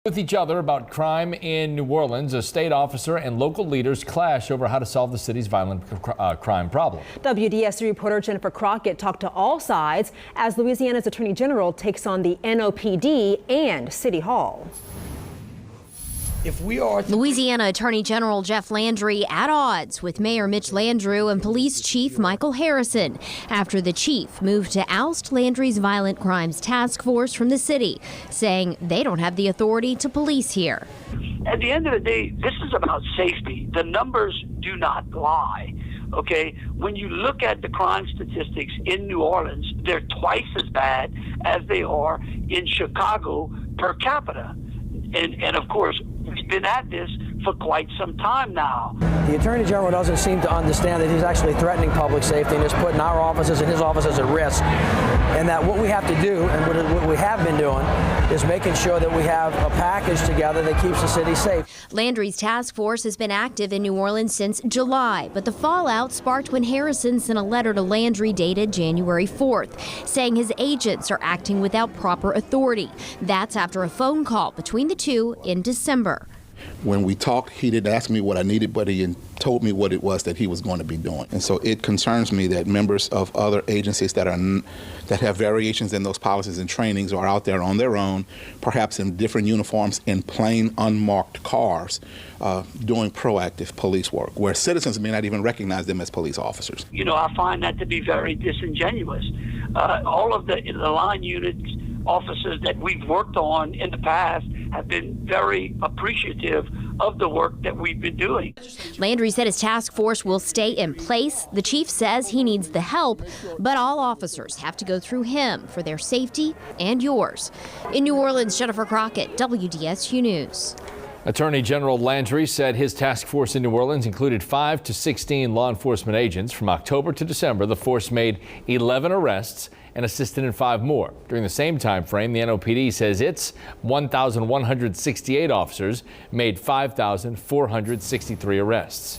With each other about crime in New Orleans, a state officer and local leaders clash over how to solve the city's violent crime problem. WDSU reporter Jennifer Crockett talked to all sides as Louisiana's Attorney General takes on the NOPD and City Hall. Louisiana Attorney General Jeff Landry at odds with Mayor Mitch Landrieu and Police Chief Michael Harrison after the chief moved to oust Landry's Violent Crimes Task Force from the city, saying they don't have the authority to police here. At the end of the day, this is about safety. The numbers do not lie. Okay, when you look at the crime statistics in New Orleans, they're twice as bad as they are in Chicago per capita. And of course, we've been at this for quite some time now. The Attorney General doesn't seem to understand that he's actually threatening public safety and is putting our offices and his offices at risk. And that what we have to do, and what we have been doing, is making sure that we have a package together that keeps the city safe. Landry's task force has been active in New Orleans since July, but the fallout sparked when Harrison sent a letter to Landry dated January 4th, saying his agents are acting without proper authority. That's after a phone call between the two in December. When we talked, he didn't ask me what I needed, but he told me what it was that he was going to be doing. And so it concerns me that members of other agencies that have variations in those policies and trainings are out there on their own, perhaps in different uniforms, in plain unmarked cars, doing proactive police work, where citizens may not even recognize them as police officers. You know, I find that to be very disingenuous. All of the line units officers that we've worked on in the past have been very appreciative of the work that we've been doing. Landry said his task force will stay in place. The chief says he needs the help, but all officers have to go through him for their safety and yours. In New Orleans, Jennifer Crockett, WDSU News. Attorney General Landry said his task force in New Orleans included 5 to 16 law enforcement agents. From October to December, the force made 11 arrests and assisted in 5 more. During the same time frame, the NOPD says its 1,168 officers made 5,463 arrests.